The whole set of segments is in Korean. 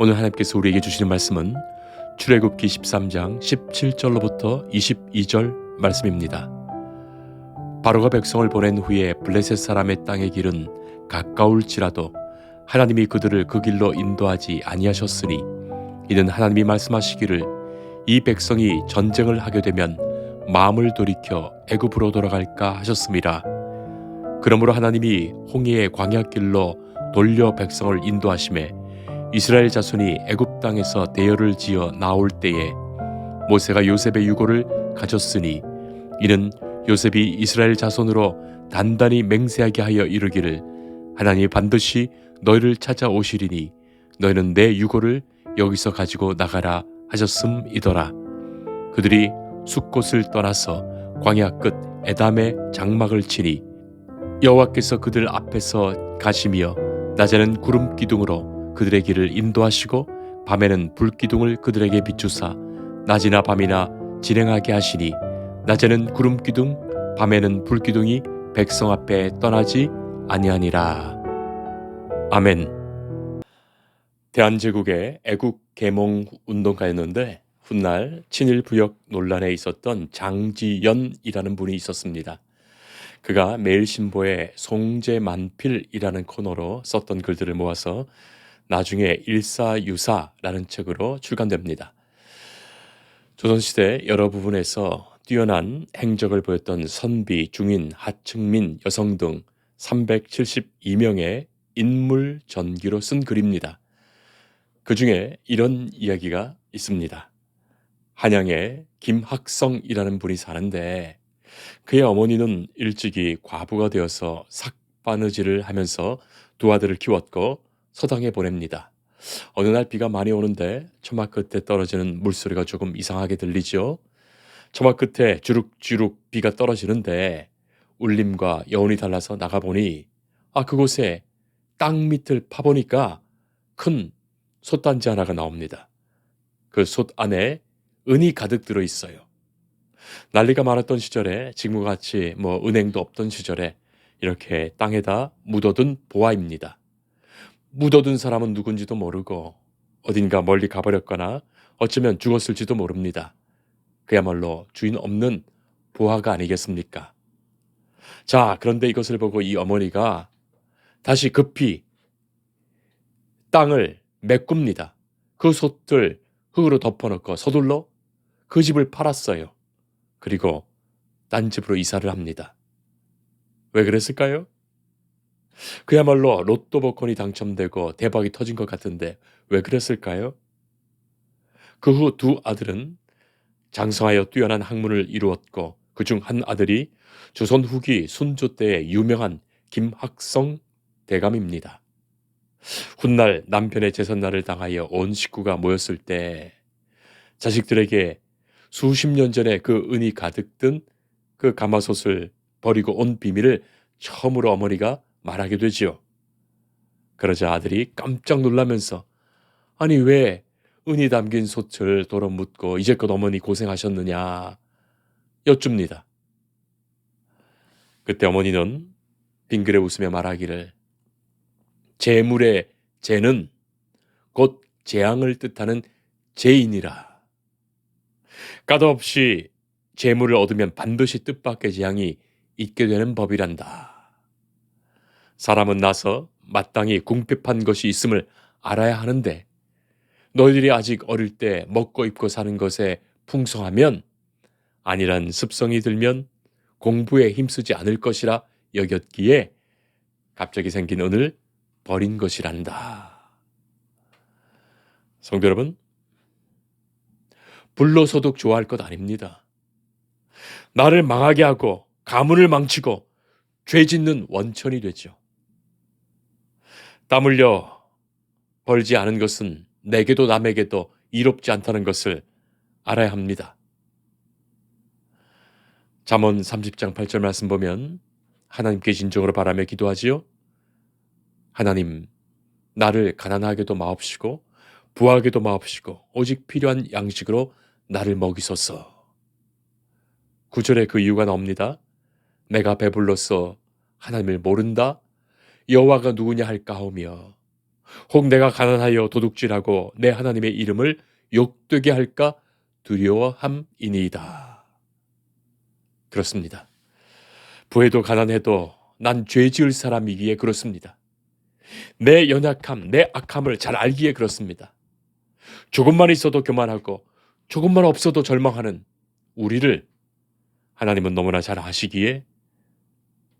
오늘 하나님께서 우리에게 주시는 말씀은 출애굽기 13장 17절로부터 22절 말씀입니다. 바로가 백성을 보낸 후에 블레셋 사람의 땅의 길은 가까울지라도 하나님이 그들을 그 길로 인도하지 아니하셨으니 이는 하나님이 말씀하시기를 이 백성이 전쟁을 하게 되면 마음을 돌이켜 애굽으로 돌아갈까 하셨음이라. 그러므로 하나님이 홍해의 광야길로 돌려 백성을 인도하심에 이스라엘 자손이 애굽 땅에서 대열을 지어 나올 때에 모세가 요셉의 유고를 가졌으니 이는 요셉이 이스라엘 자손으로 단단히 맹세하게 하여 이르기를 하나님이 반드시 너희를 찾아오시리니 너희는 내 유고를 여기서 가지고 나가라 하셨음이더라. 그들이 숫곳을 떠나서 광야 끝 에담에 장막을 치니 여호와께서 그들 앞에서 가시며 낮에는 구름 기둥으로 그들의 길을 인도하시고 밤에는 불 기둥을 그들에게 비추사 낮이나 밤이나 진행하게 하시니 낮에는 구름 기둥 밤에는 불 기둥이 백성 앞에 떠나지 아니하니라. 아멘. 대한제국의 애국 계몽 운동가였는데 훗날 친일 부역 논란에 있었던 장지연이라는 분이 있었습니다. 그가 매일신보에 송제만필이라는 코너로 썼던 글들을 모아서 나중에 일사유사라는 책으로 출간됩니다. 조선시대 여러 부분에서 뛰어난 행적을 보였던 선비, 중인, 하층민, 여성 등 372명의 인물 전기로 쓴 글입니다. 그 중에 이런 이야기가 있습니다. 한양에 김학성이라는 분이 사는데 그의 어머니는 일찍이 과부가 되어서 삭바느질을 하면서 두 아들을 키웠고 서당에 보냅니다. 어느 날 비가 많이 오는데 처마 끝에 떨어지는 물소리가 조금 이상하게 들리죠. 처마 끝에 주룩주룩 비가 떨어지는데 울림과 여운이 달라서 나가보니 그곳에 땅 밑을 파보니까 큰 솥단지 하나가 나옵니다. 그 솥 안에 은이 가득 들어있어요. 난리가 많았던 시절에 지금과 같이 은행도 없던 시절에 이렇게 땅에다 묻어둔 보화입니다. 묻어둔 사람은 누군지도 모르고 어딘가 멀리 가버렸거나 어쩌면 죽었을지도 모릅니다. 그야말로 주인 없는 보화가 아니겠습니까? 자, 그런데 이것을 보고 이 어머니가 다시 급히 땅을 메꿉니다. 그 솥을 흙으로 덮어놓고 서둘러 그 집을 팔았어요. 그리고 딴 집으로 이사를 합니다. 왜 그랬을까요? 그야말로 로또 복권이 당첨되고 대박이 터진 것 같은데 왜 그랬을까요? 그 후 두 아들은 장성하여 뛰어난 학문을 이루었고 그중 한 아들이 조선 후기 순조 때의 유명한 김학성 대감입니다. 훗날 남편의 제삿날을 당하여 온 식구가 모였을 때 자식들에게 수십 년 전에 그 은이 가득 든 그 가마솥을 버리고 온 비밀을 처음으로 어머니가 말하게 되지요. 그러자 아들이 깜짝 놀라면서 아니 왜 은이 담긴 솥을 도로 묻고 이제껏 어머니 고생하셨느냐 여쭙니다. 그때 어머니는 빙그레 웃으며 말하기를 재물의 재는 곧 재앙을 뜻하는 재인이라. 까다없이 재물을 얻으면 반드시 뜻밖의 재앙이 있게 되는 법이란다. 사람은 나서 마땅히 궁핍한 것이 있음을 알아야 하는데 너희들이 아직 어릴 때 먹고 입고 사는 것에 풍성하면 안일한 습성이 들면 공부에 힘쓰지 않을 것이라 여겼기에 갑자기 생긴 은을 버린 것이란다. 성도 여러분, 불로소득 좋아할 것 아닙니다. 나를 망하게 하고 가문을 망치고 죄 짓는 원천이 되죠. 땀 흘려 벌지 않은 것은 내게도 남에게도 이롭지 않다는 것을 알아야 합니다. 잠언 30장 8절 말씀 보면 하나님께 진정으로 바라며 기도하지요. 하나님, 나를 가난하게도 마옵시고 부하게도 마옵시고 오직 필요한 양식으로 나를 먹이소서. 9절에 그 이유가 나옵니다. 내가 배불러서 하나님을 모른다. 여호와가 누구냐 할까 하오며 혹 내가 가난하여 도둑질하고 내 하나님의 이름을 욕되게 할까 두려워함이니이다. 그렇습니다. 부해도 가난해도 난 죄 지을 사람이기에 그렇습니다. 내 연약함, 내 악함을 잘 알기에 그렇습니다. 조금만 있어도 교만하고 조금만 없어도 절망하는 우리를 하나님은 너무나 잘 아시기에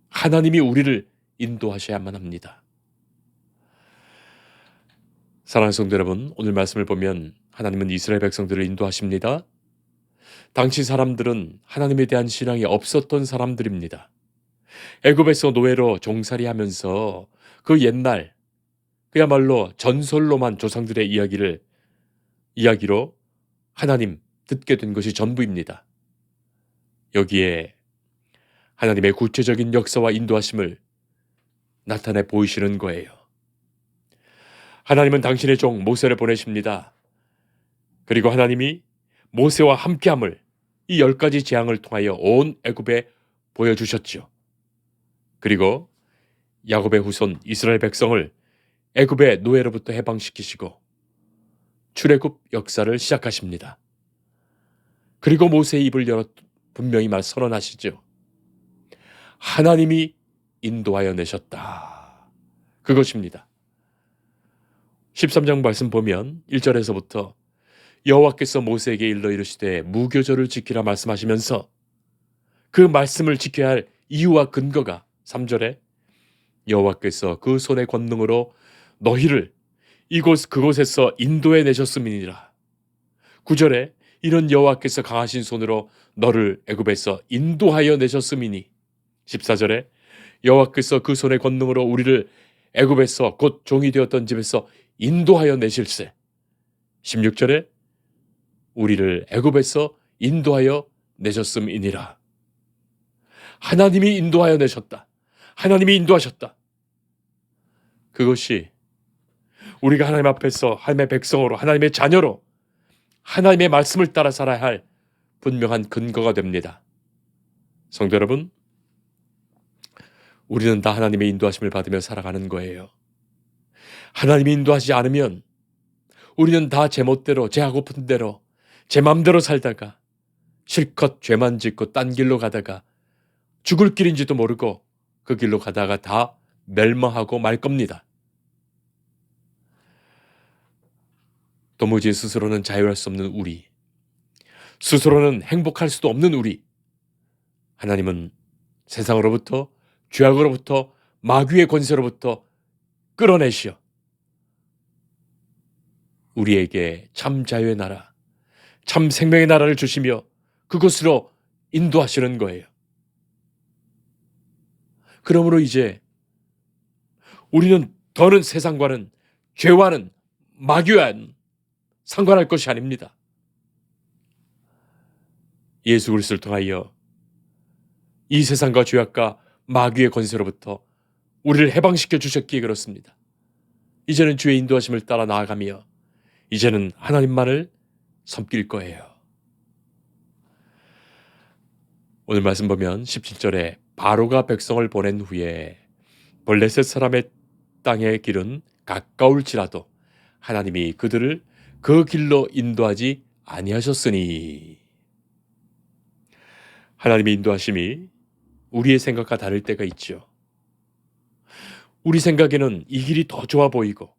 하나님이 우리를 인도하셔야만 합니다. 사랑하는 성도 여러분, 오늘 말씀을 보면 하나님은 이스라엘 백성들을 인도하십니다. 당시 사람들은 하나님에 대한 신앙이 없었던 사람들입니다. 애굽에서 노예로 종살이하면서 그 옛날 그야말로 전설로만 조상들의 이야기로 하나님 듣게 된 것이 전부입니다. 여기에 하나님의 구체적인 역사와 인도하심을 나타내 보이시는 거예요. 하나님은 당신의 종 모세를 보내십니다. 그리고 하나님이 모세와 함께함을 이 10가지 재앙을 통하여 온 애굽에 보여주셨죠. 그리고 야곱의 후손 이스라엘 백성을 애굽의 노예로부터 해방시키시고 출애굽 역사를 시작하십니다. 그리고 모세의 입을 열어 분명히 선언하시죠. 하나님이 인도하여 내셨다. 그것입니다. 13장 말씀 보면 1절에서부터 여호와께서 모세에게 일러 이르시되 무교절을 지키라 말씀하시면서 그 말씀을 지켜야 할 이유와 근거가 3절에 여호와께서 그 손의 권능으로 너희를 그곳에서 인도해 내셨음이니라. 9절에 이런 여호와께서 강하신 손으로 너를 애굽에서 인도하여 내셨음이니. 14절에 여호와께서 그 손의 권능으로 우리를 애굽에서 곧 종이 되었던 집에서 인도하여 내실세. 16절에 우리를 애굽에서 인도하여 내셨음이니라. 하나님이 인도하여 내셨다. 하나님이 인도하셨다. 그것이 우리가 하나님 앞에서 하나님의 백성으로 하나님의 자녀로 하나님의 말씀을 따라 살아야 할 분명한 근거가 됩니다. 성도 여러분, 우리는 다 하나님의 인도하심을 받으며 살아가는 거예요. 하나님이 인도하지 않으면 우리는 다 제 멋대로, 제 하고픈 대로, 제 맘대로 살다가 실컷 죄만 짓고 딴 길로 가다가 죽을 길인지도 모르고 그 길로 가다가 다 멸망하고 말 겁니다. 도무지 스스로는 자유할 수 없는 우리, 스스로는 행복할 수도 없는 우리, 하나님은 세상으로부터, 죄악으로부터, 마귀의 권세로부터 끌어내시어 우리에게 참 자유의 나라, 참 생명의 나라를 주시며 그곳으로 인도하시는 거예요. 그러므로 이제 우리는 더는 세상과는, 죄와는, 마귀와는 상관할 것이 아닙니다. 예수 그리스도를 통하여 이 세상과 죄악과 마귀의 권세로부터 우리를 해방시켜 주셨기에 그렇습니다. 이제는 주의 인도하심을 따라 나아가며 이제는 하나님만을 섬길 거예요. 오늘 말씀 보면 17절에 바로가 백성을 보낸 후에 블레셋 사람의 땅의 길은 가까울지라도 하나님이 그들을 그 길로 인도하지 아니하셨으니. 하나님의 인도하심이 우리의 생각과 다를 때가 있죠. 우리 생각에는 이 길이 더 좋아 보이고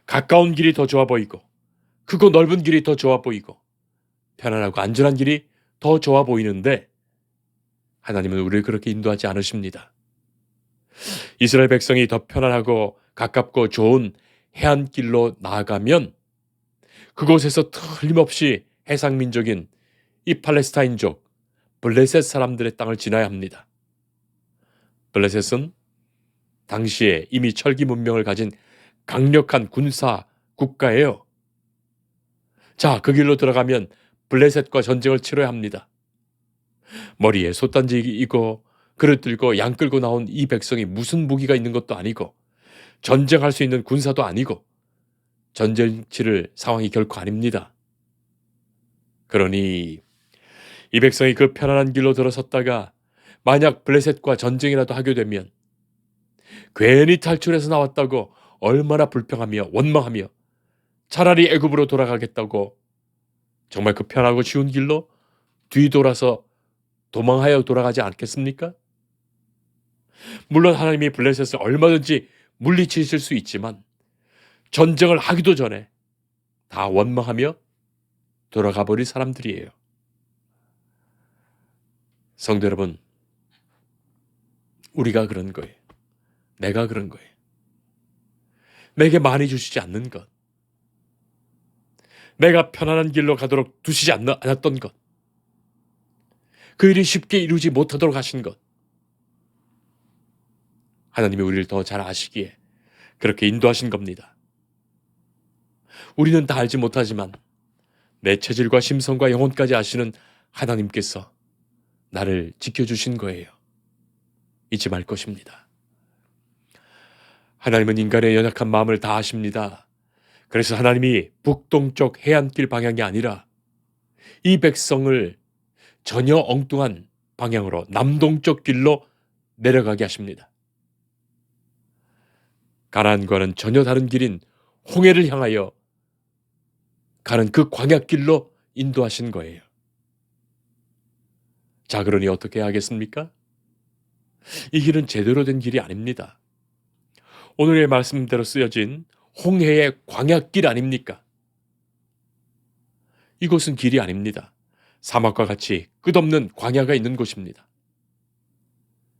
가까운 길이 더 좋아 보이고 크고 넓은 길이 더 좋아 보이고 편안하고 안전한 길이 더 좋아 보이는데 하나님은 우리를 그렇게 인도하지 않으십니다. 이스라엘 백성이 더 편안하고 가깝고 좋은 해안길로 나아가면 그곳에서 틀림없이 해상민족인 이 팔레스타인족 블레셋 사람들의 땅을 지나야 합니다. 블레셋은 당시에 이미 철기 문명을 가진 강력한 군사 국가예요. 자, 그 길로 들어가면 블레셋과 전쟁을 치러야 합니다. 머리에 솥단지 이고 그릇 들고 양 끌고 나온 이 백성이 무슨 무기가 있는 것도 아니고 전쟁할 수 있는 군사도 아니고 전쟁 치를 상황이 결코 아닙니다. 그러니 이 백성이 그 편안한 길로 들어섰다가 만약 블레셋과 전쟁이라도 하게 되면 괜히 탈출해서 나왔다고 얼마나 불평하며 원망하며 차라리 애굽으로 돌아가겠다고 정말 그 편하고 쉬운 길로 뒤돌아서 도망하여 돌아가지 않겠습니까? 물론 하나님이 블레셋을 얼마든지 물리치실 수 있지만 전쟁을 하기도 전에 다 원망하며 돌아가 버릴 사람들이에요. 성도 여러분, 우리가 그런 거예요. 내가 그런 거예요. 내게 많이 주시지 않는 것, 내가 편안한 길로 가도록 두시지 않았던 것, 그 일이 쉽게 이루지 못하도록 하신 것, 하나님이 우리를 더 잘 아시기에 그렇게 인도하신 겁니다. 우리는 다 알지 못하지만 내 체질과 심성과 영혼까지 아시는 하나님께서 나를 지켜주신 거예요. 잊지 말 것입니다. 하나님은 인간의 연약한 마음을 다 아십니다. 그래서 하나님이 북동쪽 해안길 방향이 아니라 이 백성을 전혀 엉뚱한 방향으로 남동쪽 길로 내려가게 하십니다. 가나안과는 전혀 다른 길인 홍해를 향하여 가는 그 광야길로 인도하신 거예요. 자, 그러니 어떻게 하겠습니까? 이 길은 제대로 된 길이 아닙니다. 오늘의 말씀대로 쓰여진 홍해의 광야길 아닙니까? 이곳은 길이 아닙니다. 사막과 같이 끝없는 광야가 있는 곳입니다.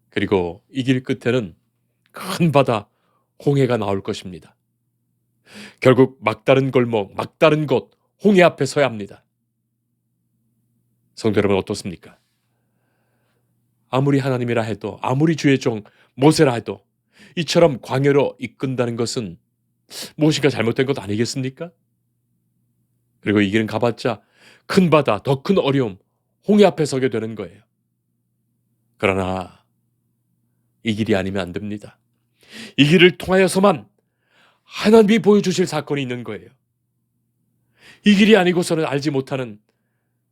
그리고 이 길 끝에는 큰 바다 홍해가 나올 것입니다. 결국 막다른 골목, 막다른 곳 홍해 앞에 서야 합니다. 성도 여러분, 어떻습니까? 아무리 하나님이라 해도, 아무리 주의 종 모세라 해도 이처럼 광야로 이끈다는 것은 무엇인가 잘못된 것 아니겠습니까? 그리고 이 길은 가봤자 큰 바다, 더 큰 어려움, 홍해 앞에 서게 되는 거예요. 그러나 이 길이 아니면 안 됩니다. 이 길을 통하여서만 하나님이 보여주실 사건이 있는 거예요. 이 길이 아니고서는 알지 못하는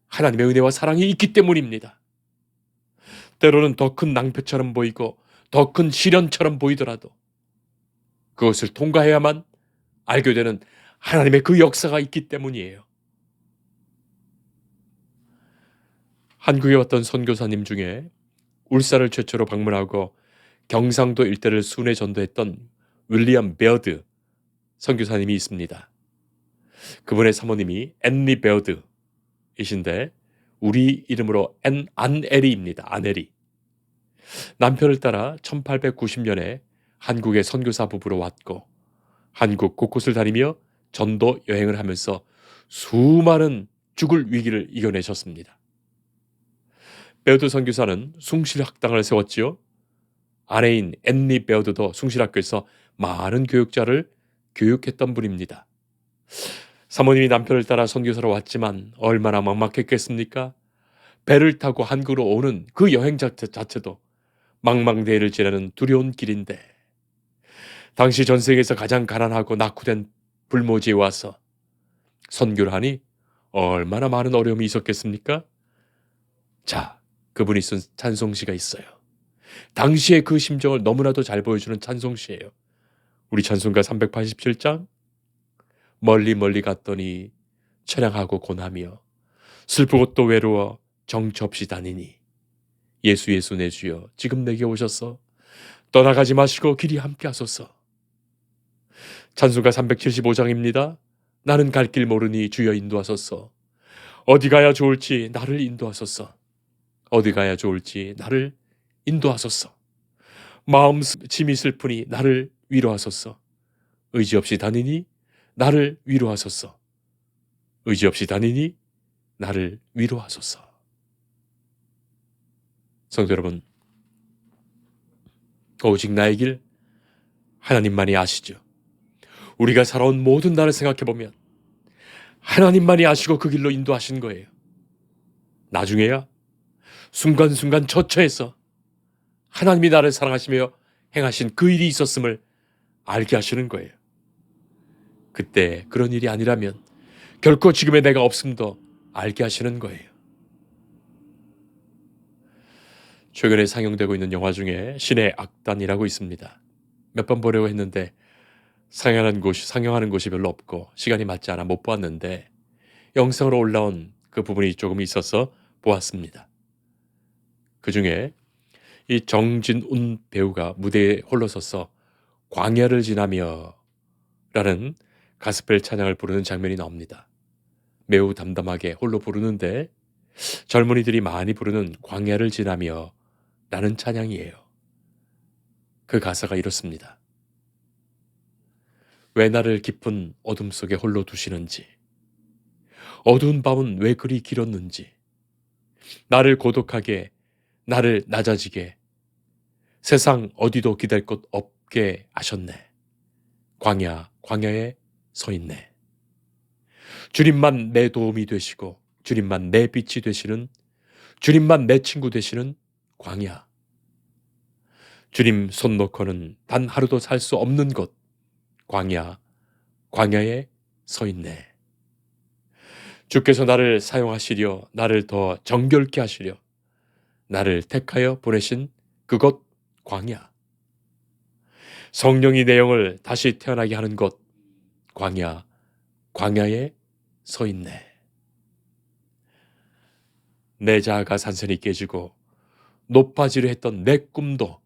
하나님의 은혜와 사랑이 있기 때문입니다. 때로는 더 큰 낭패처럼 보이고 더 큰 시련처럼 보이더라도 그것을 통과해야만 알게 되는 하나님의 그 역사가 있기 때문이에요. 한국에 왔던 선교사님 중에 울산을 최초로 방문하고 경상도 일대를 순회 전도했던 윌리엄 베어드 선교사님이 있습니다. 그분의 사모님이 앤리 베어드이신데 우리 이름으로 안에리입니다. 안에리. 남편을 따라 1890년에 한국의 선교사 부부로 왔고 한국 곳곳을 다니며 전도 여행을 하면서 수많은 죽을 위기를 이겨내셨습니다. 베어드 선교사는 숭실학당을 세웠지요. 아내인 앤리 베어드도 숭실학교에서 많은 교육자를 교육했던 분입니다. 사모님이 남편을 따라 선교사로 왔지만 얼마나 막막했겠습니까? 배를 타고 한국으로 오는 그 여행 자체도 망망대해를 지나는 두려운 길인데 당시 전 세계에서 가장 가난하고 낙후된 불모지에 와서 선교를 하니 얼마나 많은 어려움이 있었겠습니까? 자, 그분이 쓴 찬송시가 있어요. 당시의 그 심정을 너무나도 잘 보여주는 찬송시예요. 우리 찬송가 387장 멀리 멀리 갔더니 처량하고 고나며 슬프고 또 외로워 정처 없이 다니니 예수 예수 내 주여 지금 내게 오셔서 떠나가지 마시고 길이 함께 하소서. 찬송가 375장입니다. 나는 갈 길 모르니 주여 인도하소서. 어디 가야 좋을지 나를 인도하소서. 어디 가야 좋을지 나를 인도하소서. 마음 짐이 슬프니 나를 위로하소서. 의지 없이 다니니 나를 위로하소서. 의지 없이 다니니 나를 위로하소서. 성도 여러분, 오직 나의 길 하나님만이 아시죠. 우리가 살아온 모든 날을 생각해보면 하나님만이 아시고 그 길로 인도하신 거예요. 나중에야 순간순간 처처해서 하나님이 나를 사랑하시며 행하신 그 일이 있었음을 알게 하시는 거예요. 그때 그런 일이 아니라면 결코 지금의 내가 없음도 알게 하시는 거예요. 최근에 상영되고 있는 영화 중에 신의 악단이라고 있습니다. 몇 번 보려고 했는데 상영하는 곳이 별로 없고 시간이 맞지 않아 못 보았는데 영상으로 올라온 그 부분이 조금 있어서 보았습니다. 그 중에 이 정진운 배우가 무대에 홀로 서서 광야를 지나며 라는 가스펠 찬양을 부르는 장면이 나옵니다. 매우 담담하게 홀로 부르는데 젊은이들이 많이 부르는 광야를 지나며 라는 찬양이에요. 그 가사가 이렇습니다. 왜 나를 깊은 어둠 속에 홀로 두시는지, 어두운 밤은 왜 그리 길었는지, 나를 고독하게, 나를 낮아지게, 세상 어디도 기댈 곳 없게 하셨네. 광야에 서 있네. 주님만 내 도움이 되시고, 주님만 내 빛이 되시는, 주님만 내 친구 되시는 광야. 주님 손 놓고는 단 하루도 살 수 없는 곳, 광야에 서 있네. 주께서 나를 사용하시려, 나를 더 정결케 하시려, 나를 택하여 보내신 그곳 광야. 성령이 내 영을 다시 태어나게 하는 곳, 광야에 서 있네. 내 자아가 산산이 깨지고 높아지려 했던 내 꿈도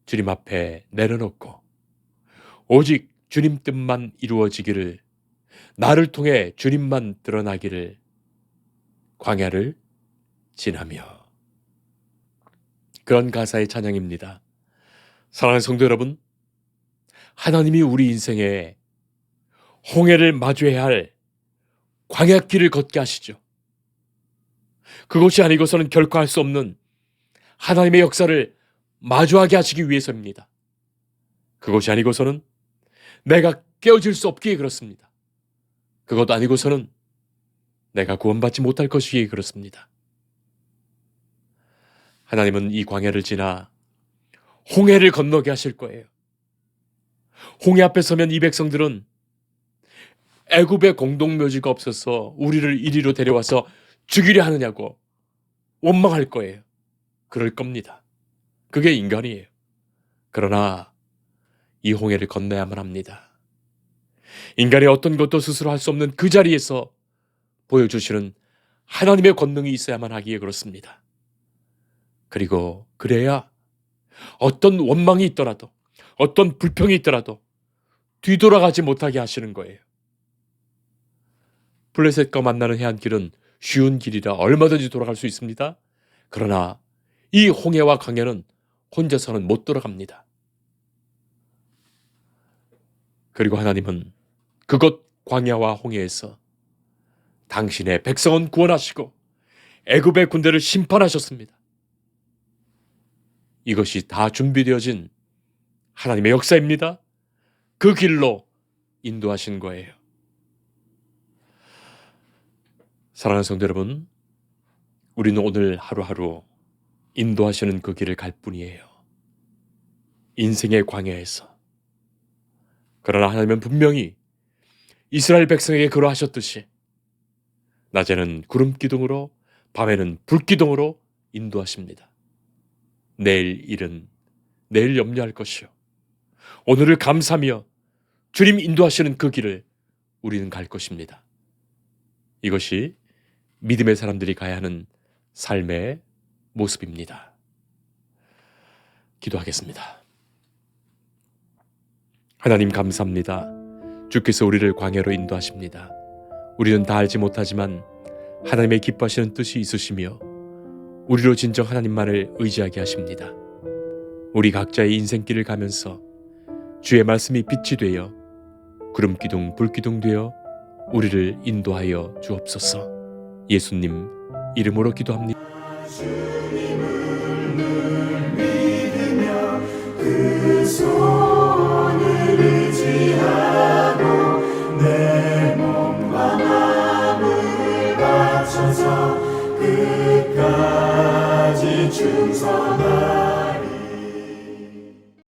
주님 앞에 내려놓고 오직 주님 뜻만 이루어지기를, 나를 통해 주님만 드러나기를 광야를 지나며. 그런 가사의 찬양입니다. 사랑하는 성도 여러분, 하나님이 우리 인생에 홍해를 마주해야 할 광야길을 걷게 하시죠. 그것이 아니고서는 결코 할 수 없는 하나님의 역사를 마주하게 하시기 위해서입니다. 그것이 아니고서는 내가 깨어질 수 없기에 그렇습니다. 그것 아니고서는 내가 구원받지 못할 것이기에 그렇습니다. 하나님은 이 광야를 지나 홍해를 건너게 하실 거예요. 홍해 앞에 서면 이 백성들은 애굽의 공동묘지가 없어서 우리를 이리로 데려와서 죽이려 하느냐고 원망할 거예요. 그럴 겁니다. 그게 인간이에요. 그러나 이 홍해를 건너야만 합니다. 인간의 어떤 것도 스스로 할 수 없는 그 자리에서 보여주시는 하나님의 권능이 있어야만 하기에 그렇습니다. 그리고 그래야 어떤 원망이 있더라도, 어떤 불평이 있더라도 뒤돌아가지 못하게 하시는 거예요. 블레셋과 만나는 해안길은 쉬운 길이라 얼마든지 돌아갈 수 있습니다. 그러나 이 홍해와 광야는 혼자서는 못 돌아갑니다. 그리고 하나님은 그곳 광야와 홍해에서 당신의 백성은 구원하시고 애굽의 군대를 심판하셨습니다. 이것이 다 준비되어진 하나님의 역사입니다. 그 길로 인도하신 거예요. 사랑하는 성도 여러분, 우리는 오늘 하루하루 인도하시는 그 길을 갈 뿐이에요. 인생의 광야에서. 그러나 하나님은 분명히 이스라엘 백성에게 그러하셨듯이 낮에는 구름 기둥으로, 밤에는 불 기둥으로 인도하십니다. 내일 일은 내일 염려할 것이요, 오늘을 감사하며 주님 인도하시는 그 길을 우리는 갈 것입니다. 이것이 믿음의 사람들이 가야 하는 삶의 모습입니다. 기도하겠습니다. 하나님 감사합니다. 주께서 우리를 광야로 인도하십니다. 우리는 다 알지 못하지만 하나님의 기뻐하시는 뜻이 있으시며 우리로 진정 하나님만을 의지하게 하십니다. 우리 각자의 인생길을 가면서 주의 말씀이 빛이 되어 구름기둥 불기둥 되어 우리를 인도하여 주옵소서. 예수님 이름으로 기도합니다.